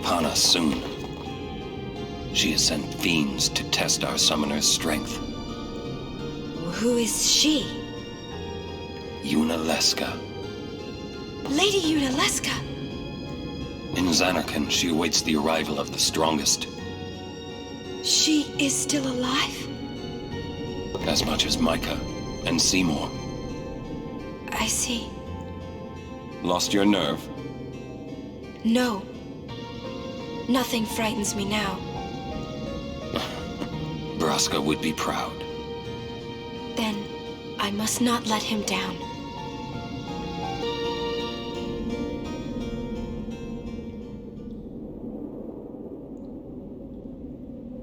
upon us soon. She has sent fiends to test our summoner's strength. Who is she? Yunie Leska. Lady Yunie Leska. In Zanarkand, she awaits the arrival of the strongest. She is still alive? As much as Micah and Seymour. I see. Lost your nerve? No. Nothing frightens me now. Braska would be proud. Then, I must not let him down.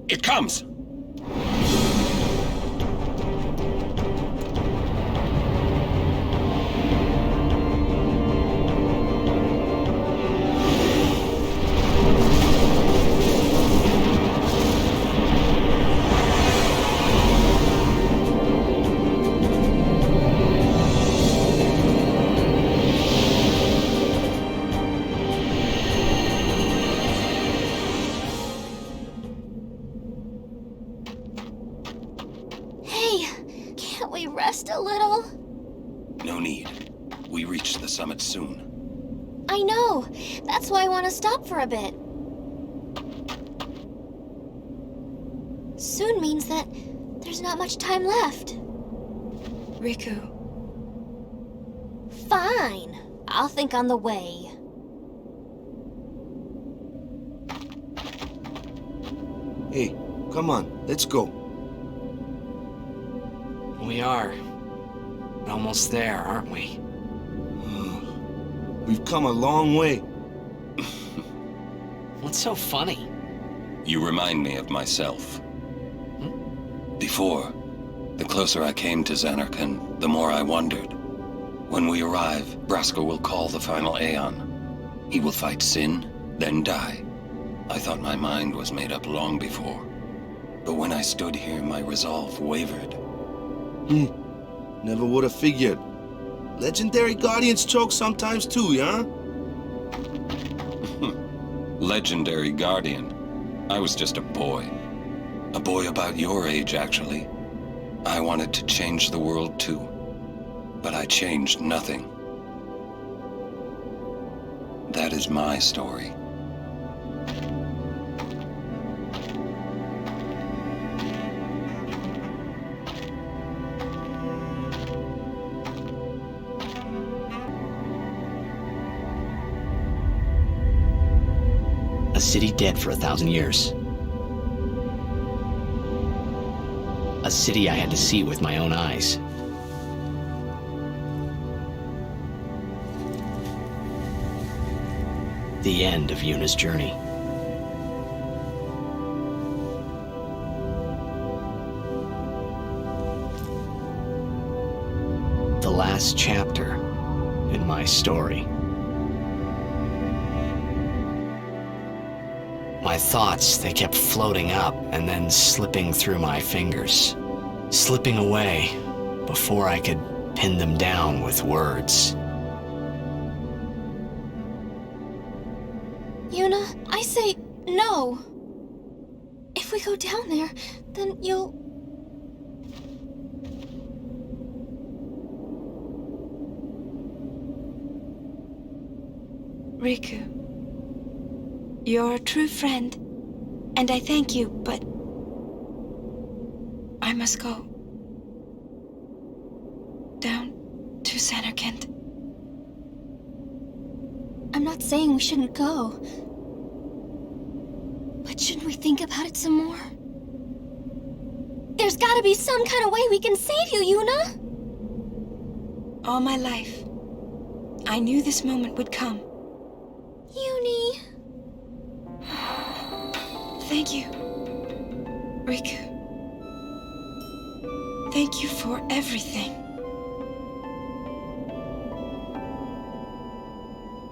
It comes! Rest a little? No need. We reach the summit soon. I know. That's why I want to stop for a bit. Soon means that there's not much time left. Riku. Fine. I'll think on the way. Hey, come on, let's go. We are. Almost there, aren't we? We've come a long way. What's so funny? You remind me of myself. Before, the closer I came to Zanarkand, the more I wondered. When we arrive, Braska will call the final Aeon. He will fight Sin, then die. I thought my mind was made up long before. But when I stood here, my resolve wavered. Never would have figured. Legendary Guardians choke sometimes too, yeah? Legendary Guardian. I was just a boy. A boy about your age, actually. I wanted to change the world too. But I changed nothing. That is my story. A city dead for 1,000 years. A city I had to see with my own eyes. The end of Yunie's journey. The last chapter in my story. My thoughts, they kept floating up and then slipping through my fingers. Slipping away before I could pin them down with words. Yunie, I say no. If we go down there, then you'll... Riku. You're a true friend, and I thank you, but I must go. Down to Zanarkand. I'm not saying we shouldn't go. But shouldn't we think about it some more? There's gotta be some kind of way we can save you, Yunie! All my life, I knew this moment would come. Yunie... Thank you, Riku. Thank you for everything.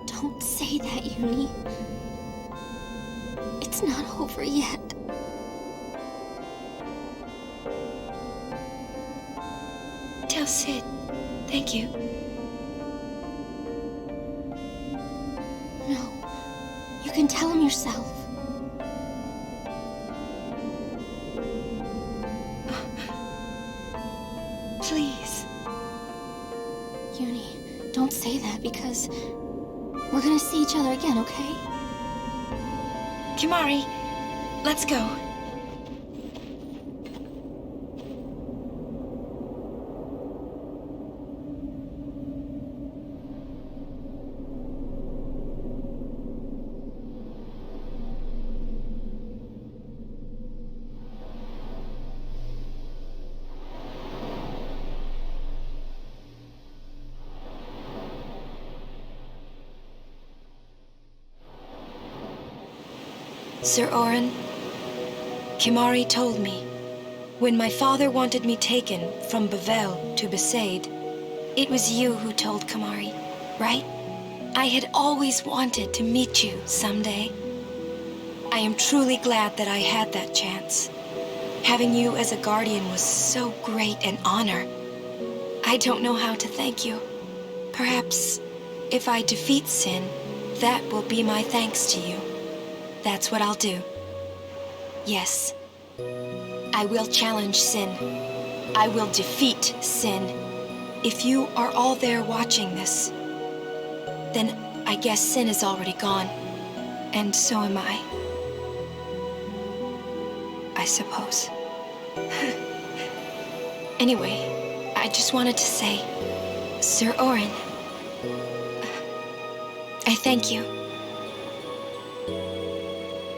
Don't say that, Yunie. It's not over yet. Tell Sid, thank you. No, you can tell him yourself. Please. Yunie, don't say that because we're gonna see each other again, okay? Kimari, let's go. Sir Orin, Kimari told me, when my father wanted me taken from Bavel to Besaid, it was you who told Kimari, right? I had always wanted to meet you someday. I am truly glad that I had that chance. Having you as a guardian was so great an honor. I don't know how to thank you. Perhaps, if I defeat Sin, that will be my thanks to you. That's what I'll do. Yes. I will challenge Sin. I will defeat Sin. If you are all there watching this, then I guess Sin is already gone. And so am I. I suppose. Anyway, I just wanted to say, Sir Orin, I thank you.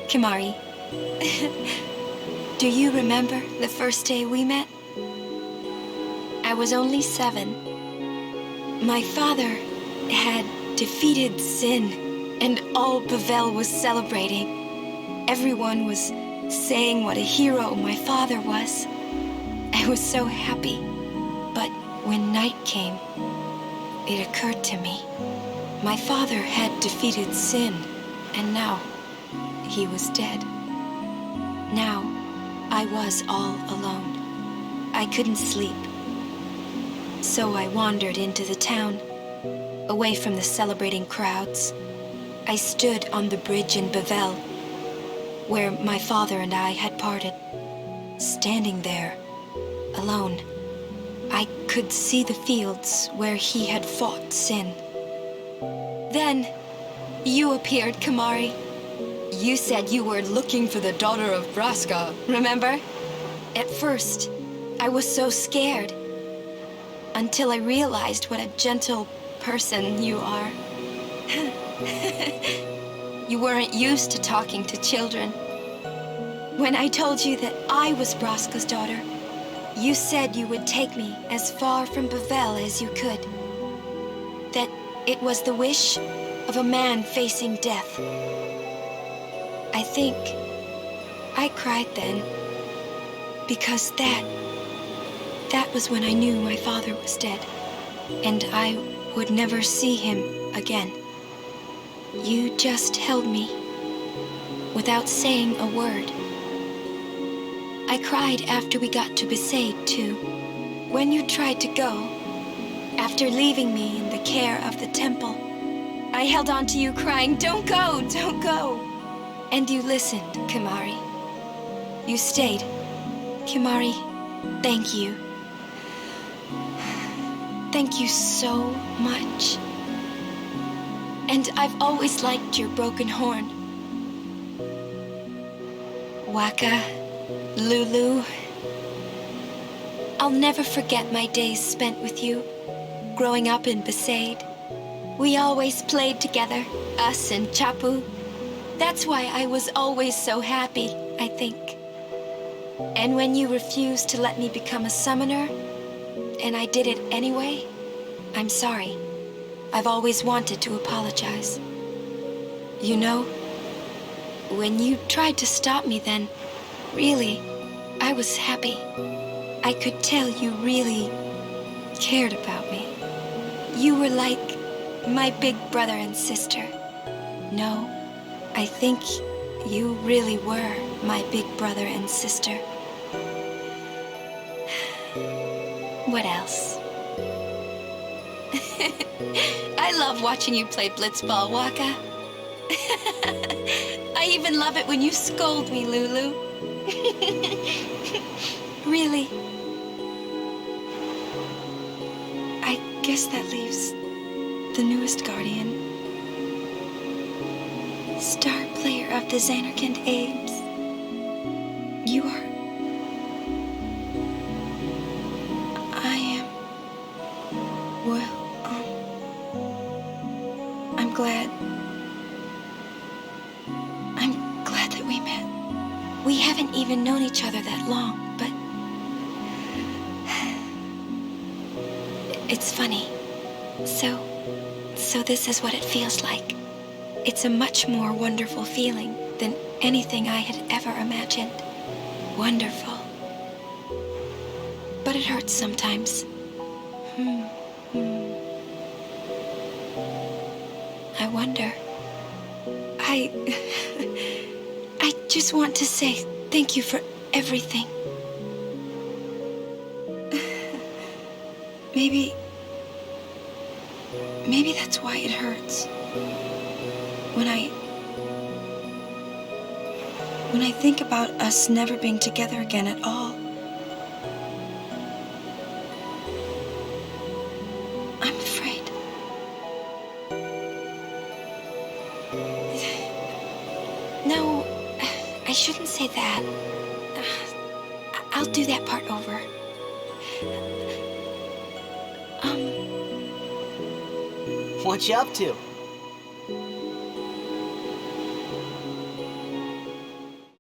Kimari, do you remember the first day we met? I was only 7. My father had defeated Sin, and all Bavel was celebrating. Everyone was saying what a hero my father was. I was so happy. But when night came, it occurred to me. My father had defeated Sin, and now he was dead. Now, I was all alone. I couldn't sleep. So I wandered into the town, away from the celebrating crowds. I stood on the bridge in Bavel, where my father and I had parted. Standing there, alone, I could see the fields where he had fought Sin. Then, you appeared, Kimari. You said you were looking for the daughter of Braska, remember? At first, I was so scared. Until I realized what a gentle person you are. You weren't used to talking to children. When I told you that I was Braska's daughter, you said you would take me as far from Bavel as you could. That it was the wish of a man facing death. I think I cried then, because that was when I knew my father was dead, and I would never see him again. You just held me, without saying a word. I cried after we got to Besaid, too. When you tried to go, after leaving me in the care of the temple, I held on to you crying, "Don't go, don't go." And you listened, Kimari. You stayed. Kimari, thank you. Thank you so much. And I've always liked your broken horn. Waka, Lulu. I'll never forget my days spent with you, growing up in Besaid. We always played together, us and Chapu. That's why I was always so happy, I think. And when you refused to let me become a summoner, and I did it anyway, I'm sorry. I've always wanted to apologize. You know, when you tried to stop me then, really, I was happy. I could tell you really cared about me. You were like my big brother and sister. No, I think you really were my big brother and sister. What else? I love watching you play blitzball, Waka. I even love it when you scold me, Lulu. Really. I guess that leaves the newest guardian. Star player of the Xanarkand Apes. You are... I am... Well, I'm glad that we met. We haven't even known each other that long, but... It's funny. So this is what it feels like. It's a much more wonderful feeling than anything I had ever imagined. Wonderful. But it hurts sometimes. I wonder. I just want to say thank you for everything. Maybe that's why it hurts. When I think about us never being together again at all. I'm afraid. No, I shouldn't say that. I'll do that part over. What you up to?